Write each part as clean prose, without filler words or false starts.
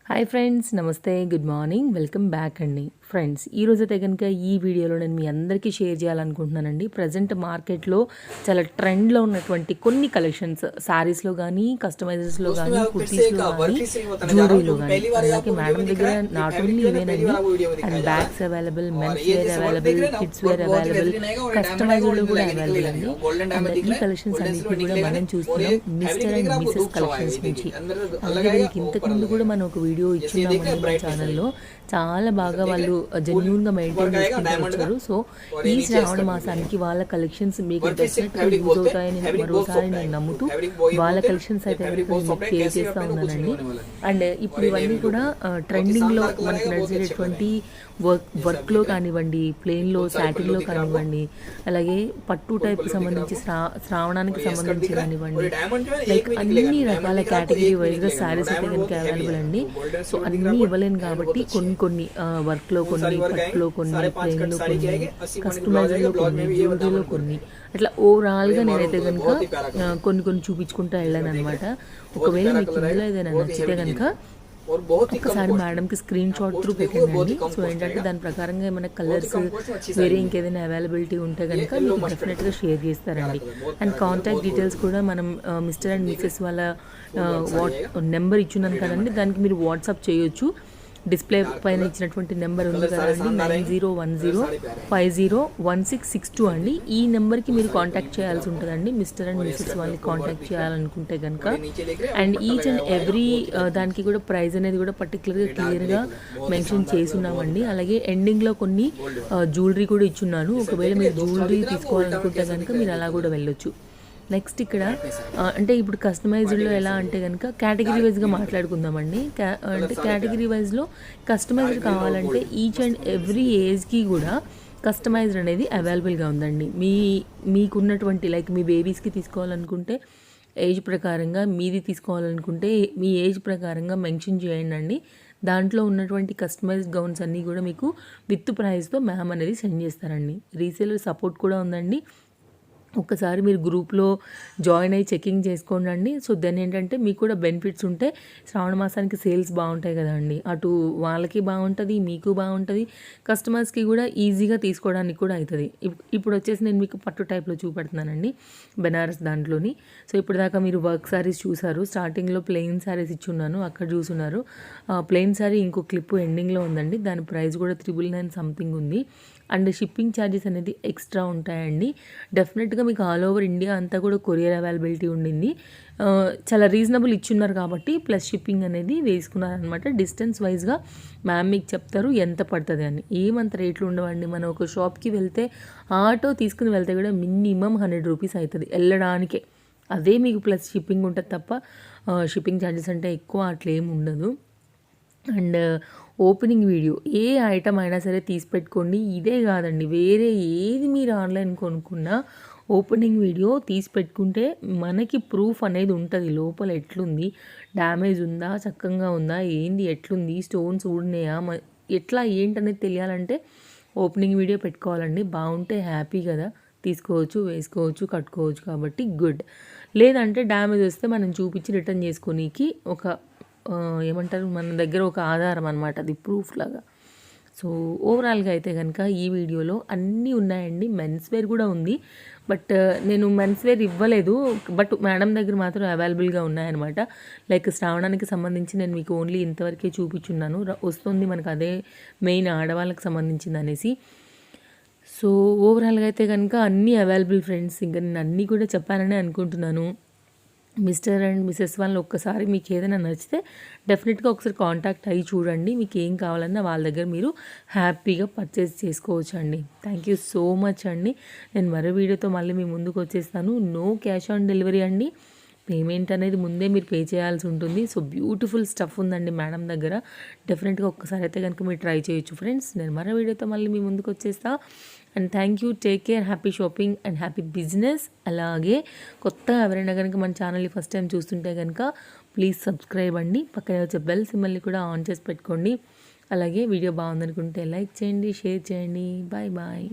Hi friends, నమస్తే, good morning, welcome back అండి. Friends, ఈరోజైతే కనుక ఈ వీడియోలో నేను మీ అందరికీ షేర్ చేయాలనుకుంటున్నానండి. ప్రజెంట్ మార్కెట్లో చాలా ట్రెండ్లో ఉన్నటువంటి కొన్ని కలెక్షన్స్ శారీస్లో కానీ, కస్టమైజర్స్లో కానీ, కుర్తీస్లో కానీ, జ్యువెలరీలో కానీ. అలాగే మేడం దగ్గర నాట్ ఓన్లీ ఇవేనండి, and bags available, men's wear available, kids wear available, కస్టమైజర్లో కూడా అవైలబుల్ అండి. అండ్ ఈ కలెక్షన్స్ అన్నిటి కూడా మనం చూస్తున్నాం మిస్టర్ అండ్ మిసెస్ కలెక్షన్స్ నుంచి. అలాగే దీనికి ఇంతకుముందు కూడా మనం ఒక వీడియో ఇచ్చున్నామండి మన ఛానల్లో. చాలా బాగా వాళ్ళు జెన్యూన్గా మెయింటైన్ చేసుకుంటూ వచ్చారు. సో ఈ శ్రావణ మాసానికి వాళ్ళ కలెక్షన్స్ మీకు డెఫినెట్గా యూజ్ అవుతాయని మరోసారి నేను నమ్ముతూ వాళ్ళ కలెక్షన్స్ అయితే మీకు షేర్ చేస్తూ ఉన్నానండి. అండ్ ఇప్పుడు ఇవన్నీ కూడా ట్రెండింగ్లో మనకు నడిచేటటువంటి వర్క్లో కానివ్వండి, ప్లెయిన్లో సాటిన్లో కానివ్వండి, అలాగే పట్టు టైప్కి సంబంధించి శ్రావణానికి సంబంధించి కానివ్వండి, లైక్ అన్ని రకాల కేటగిరీ వైజ్గా శారీస్ అయితే కనుక అవైలబుల్ అండి. సో అన్నీ ఇవ్వలేను కాబట్టి కొన్ని వర్క్లో కొన్ని, పట్టులో కొన్ని, ప్లెయిన్లో కొన్ని, కస్టమైజ్లో కొన్ని, జ్యువెలరీలో కొన్ని, అట్లా ఓవరాల్గా నేనైతే కనుక కొన్ని చూపించుకుంటూ వెళ్ళాను అనమాట. ఒకవేళ మీకు ఇందులో ఏదైనా నచ్చితే కనుక ఒకసారి మేడంకి స్క్రీన్ షాట్ త్రూ పెట్టండి. సో ఏంటంటే దాని ప్రకారంగా ఏమైనా కలర్స్ వేరే ఇంకేదైనా అవైలబిలిటీ ఉంటే కనుక మీకు డెఫినెట్గా షేర్ చేస్తారండి. అండ్ కాంటాక్ట్ డీటెయిల్స్ కూడా మనం మిస్టర్ అండ్ మిసెస్ వాళ్ళ నెంబర్ ఇచ్చున్నాను కదండి, దానికి మీరు వాట్సాప్ చేయొచ్చు. డిస్ప్లే పైన ఇచ్చినటువంటి నెంబర్ ఉంది కదండి, 9010501662 అండి. ఈ నెంబర్కి మీరు కాంటాక్ట్ చేయాల్సి ఉంటుందండి మిస్టర్ అండ్ మిసెస్ వాళ్ళని కాంటాక్ట్ చేయాలనుకుంటే కనుక. అండ్ ఈచ్ అండ్ ఎవ్రీ దానికి కూడా ప్రైస్ అనేది కూడా పర్టికులర్గా క్లియర్గా మెన్షన్ చేసున్నామండి. అలాగే ఎండింగ్లో కొన్ని జ్యువెలరీ కూడా ఇచ్చున్నాను. ఒకవేళ మీరు జ్యువెలరీ తీసుకోవాలనుకుంటే కనుక మీరు అలా కూడా వెళ్ళొచ్చు. నెక్స్ట్ ఇక్కడ అంటే ఇప్పుడు కస్టమైజ్డ్లో ఎలా అంటే కనుక కేటగిరీ వైజ్గా మాట్లాడుకుందామండి. అంటే కేటగిరీ వైజ్లో కస్టమైజ్డ్ కావాలంటే ఈచ్ అండ్ ఎవ్రీ ఏజ్కి కూడా కస్టమైజ్డ్ అనేది అవైలబుల్గా ఉందండి. మీకున్నటువంటి లైక్ మీ బేబీస్కి తీసుకోవాలనుకుంటే ఏజ్ ప్రకారంగా, మీది తీసుకోవాలనుకుంటే మీ ఏజ్ ప్రకారంగా మెన్షన్ చేయండి అండి. దాంట్లో ఉన్నటువంటి కస్టమైజ్డ్ గౌన్స్ అన్నీ కూడా మీకు విత్ ప్రైస్తో మ్యామ్ అనేది సెండ్ చేస్తారండి. రీసేలర్ సపోర్ట్ కూడా ఉందండి. ఒక్కసారి మీరు గ్రూప్లో జాయిన్ అయ్యి చెకింగ్ చేసుకోండి. సో దెన్ ఏంటంటే మీకు కూడా బెనిఫిట్స్ ఉంటే శ్రావణ మాసానికి సేల్స్ బాగుంటాయి కదండి. అటు వాళ్ళకి బాగుంటుంది, మీకు బాగుంటుంది, కస్టమర్స్కి కూడా ఈజీగా తీసుకోవడానికి కూడా అవుతుంది. ఇప్పుడు వచ్చేసి నేను మీకు పట్టు టైప్లో చూపెడుతున్నానండి, బెనారస్ దాంట్లోని. సో ఇప్పుడు దాకా మీరు వర్క్ శారీస్ చూసారు. స్టార్టింగ్లో ప్లెయిన్ శారీస్ ఇచ్చున్నాను, అక్కడ చూసున్నారు. ప్లెయిన్ శారీ ఇంకో క్లిప్ ఎండింగ్లో ఉందండి, దాని ప్రైస్ కూడా 999 సంథింగ్ ఉంది. అండ్ షిప్పింగ్ ఛార్జెస్ అనేది ఎక్స్ట్రా ఉంటాయండి. డెఫినెట్గా మీకు ఆల్ ఓవర్ ఇండియా అంతా కూడా కొరియర్ అవైలబిలిటీ ఉండింది. చాలా రీజనబుల్ ఇచ్చున్నారు కాబట్టి ప్లస్ షిప్పింగ్ అనేది వేసుకున్నారనమాట. డిస్టెన్స్ వైజ్గా మ్యామ్ మీకు చెప్తారు ఎంత పడుతుంది అని. ఏమంత రేట్లు ఉండవండి. మనం ఒక షాప్కి వెళ్తే ఆటో తీసుకుని వెళ్తే కూడా మినిమం 100 రూపీస్ అవుతుంది వెళ్ళడానికే. అదే మీకు ప్లస్ షిప్పింగ్ ఉంటుంది తప్ప షిప్పింగ్ ఛార్జెస్ అంటే ఎక్కువ అట్లేం ఉండదు. And opening video A item అయినా సరే తీసి పెట్టుకోండి. ఇదే కాదండి, వేరే ఏది మీరు ఆన్లైన్ కొనుక్కున్నా ఓపెనింగ్ వీడియో తీసి పెట్టుకుంటే మనకి ప్రూఫ్ అనేది ఉంటుంది. లోపల ఎట్లుంది, డ్యామేజ్ ఉందా, చక్కగా ఉందా, ఏంది, ఎట్లుంది, స్టోన్స్ ఊడినాయా, ఎట్లా ఏంటనేది తెలియాలంటే ఓపెనింగ్ వీడియో పెట్టుకోవాలండి. బాగుంటే హ్యాపీ కదా, తీసుకోవచ్చు, వేసుకోవచ్చు, కట్టుకోవచ్చు. కాబట్టి గుడ్. లేదంటే డ్యామేజ్ వస్తే మనం చూపించి రిటర్న్ చేసుకోనీకి ఒక ఏమంటారు, మన దగ్గర ఒక ఆధారం అనమాట, అది ప్రూఫ్ లాగా. సో ఓవరాల్గా అయితే కనుక ఈ వీడియోలో అన్నీ ఉన్నాయండి. మెన్స్ వేర్ కూడా ఉంది, బట్ నేను మెన్స్ వేర్ ఇవ్వలేదు. బట్ మేడం దగ్గర మాత్రం అవైలబుల్గా ఉన్నాయన్నమాట. లైక్ శ్రావణానికి సంబంధించి నేను మీకు ఓన్లీ ఇంతవరకే చూపించున్నాను. వస్తుంది మనకు అదే మెయిన్ ఆడవాళ్ళకి సంబంధించింది అనేసి. సో ఓవరాల్గా అయితే కనుక అన్నీ అవైలబుల్ ఫ్రెండ్స్. ఇంకా నేను అన్నీ కూడా చెప్పానని అనుకుంటున్నాను. మిస్టర్ అండ్ మిసెస్ వాళ్ళని ఒక్కసారి మీకు ఏదైనా నచ్చితే డెఫినెట్గా ఒకసారి కాంటాక్ట్ అయ్యి చూడండి. మీకు ఏం కావాలన్నా వాళ్ళ దగ్గర మీరు హ్యాపీగా పర్చేస్ చేసుకోవచ్చు అండి. థ్యాంక్ యూ సో మచ్ అండి. నేను మరో వీడియోతో మళ్ళీ మీ ముందుకు వచ్చేస్తాను. నో క్యాష్ ఆన్ డెలివరీ అండి. పేమెంట్ అనేది ముందే మీరు పే చేయాల్సి ఉంటుంది. సో బ్యూటిఫుల్ స్టఫ్ ఉందండి మేడం దగ్గర. డెఫినెట్గా ఒక్కసారి అయితే కనుక మీరు ట్రై చేయొచ్చు ఫ్రెండ్స్. నేను మరో వీడియోతో మళ్ళీ మీ ముందుకు వచ్చేస్తా. And thank you, take care, happy shopping and happy business. అలాగే కొత్తగా ఎవరైనా కనుక మన ఛానల్ని ఫస్ట్ టైం చూస్తుంటే కనుక ప్లీజ్ సబ్స్క్రైబ్ అండి. పక్కనే వచ్చే బెల్ సింబల్ని కూడా ఆన్ చేసి పెట్టుకోండి. అలాగే వీడియో బాగుందనుకుంటే లైక్ చేయండి, షేర్ చేయండి. Bye bye.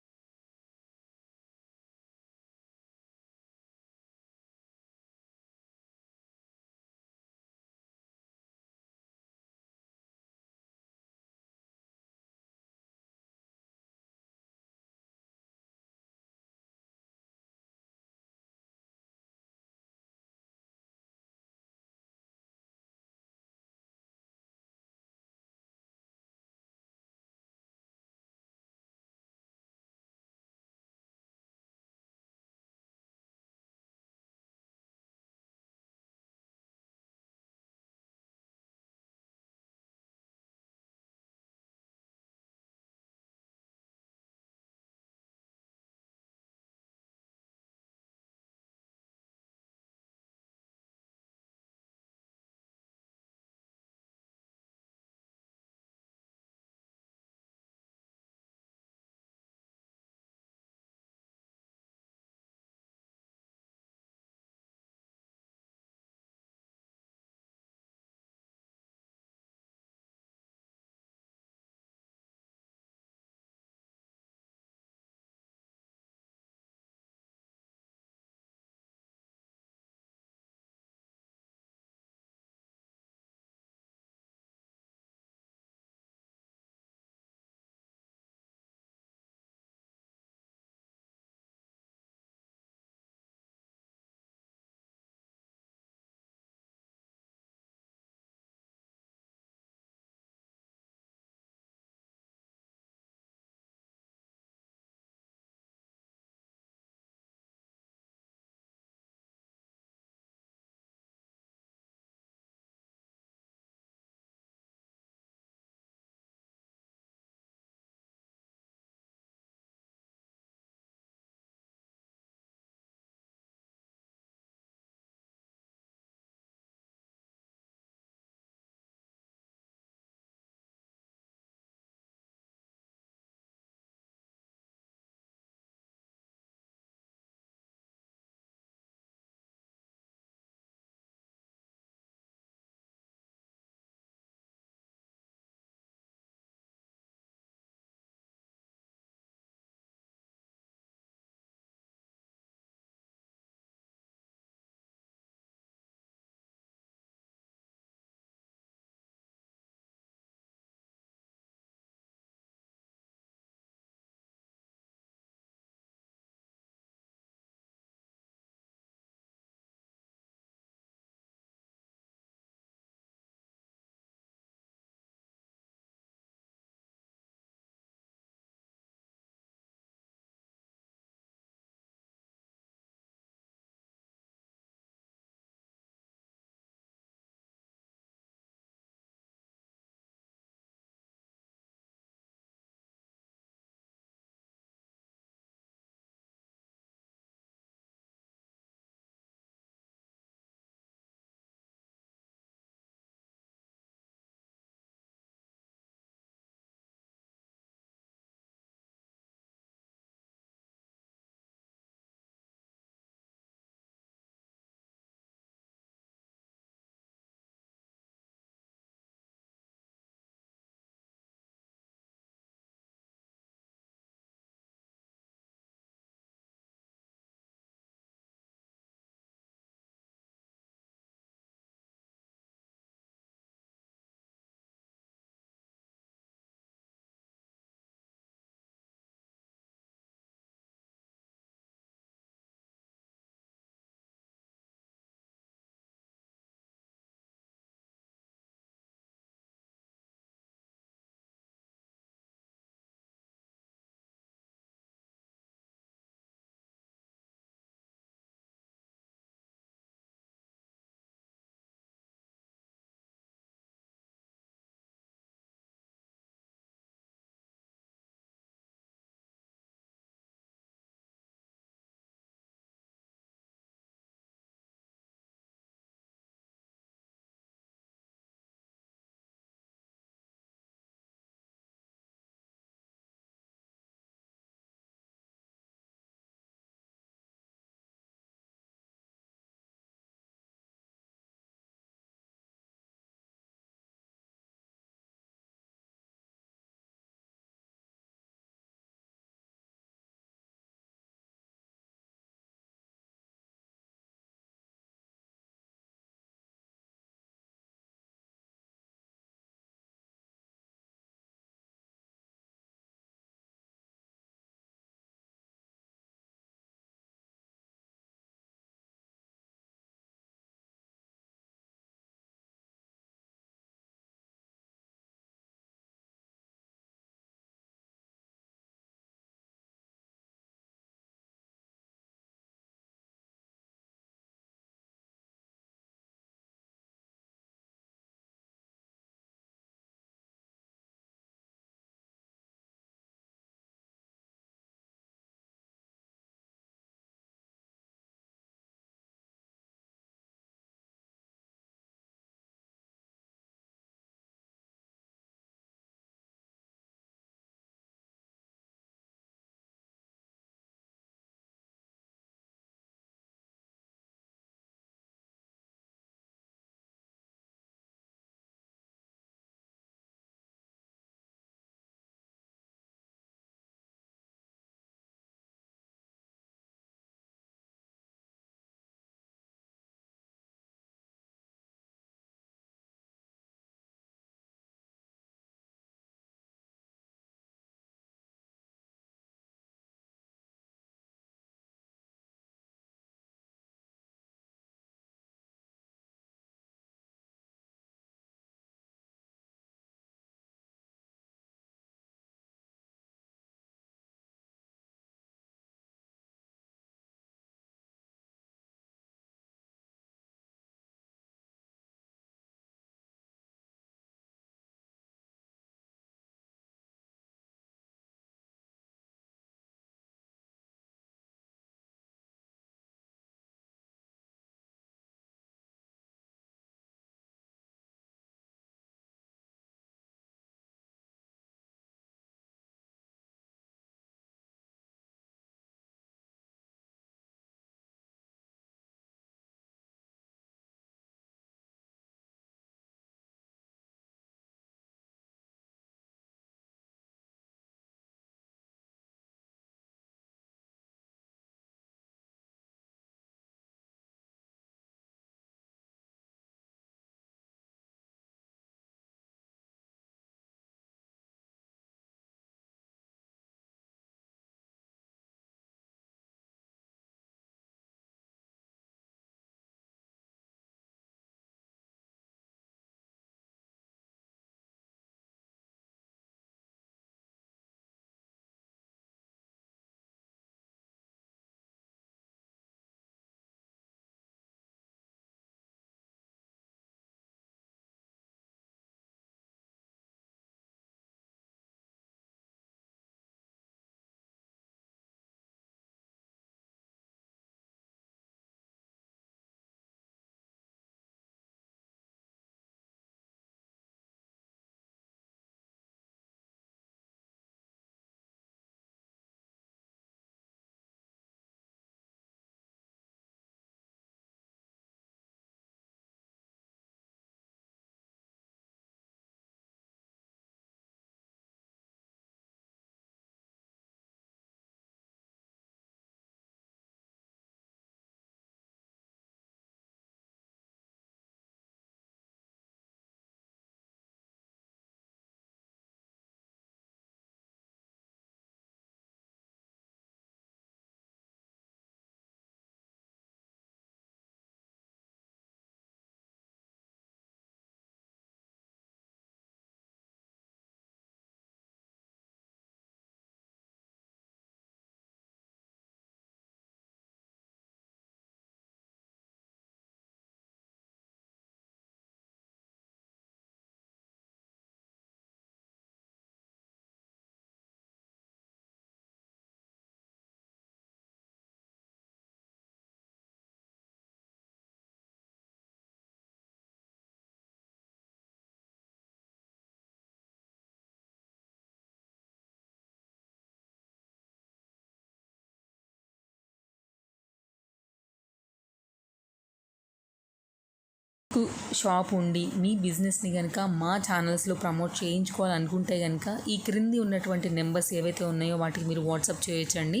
షాప్ ఉండి మీ బిజినెస్ని కనుక మా ఛానల్స్లో ప్రమోట్ చేయించుకోవాలనుకుంటే కనుక ఈ క్రింది ఉన్నటువంటి నెంబర్స్ ఏవైతే ఉన్నాయో వాటికి మీరు వాట్సాప్ చేయొచ్చండి.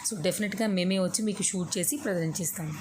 సో డెఫినెట్గా మేమే వచ్చి మీకు షూట్ చేసి ప్రజెంట్ చేస్తాము.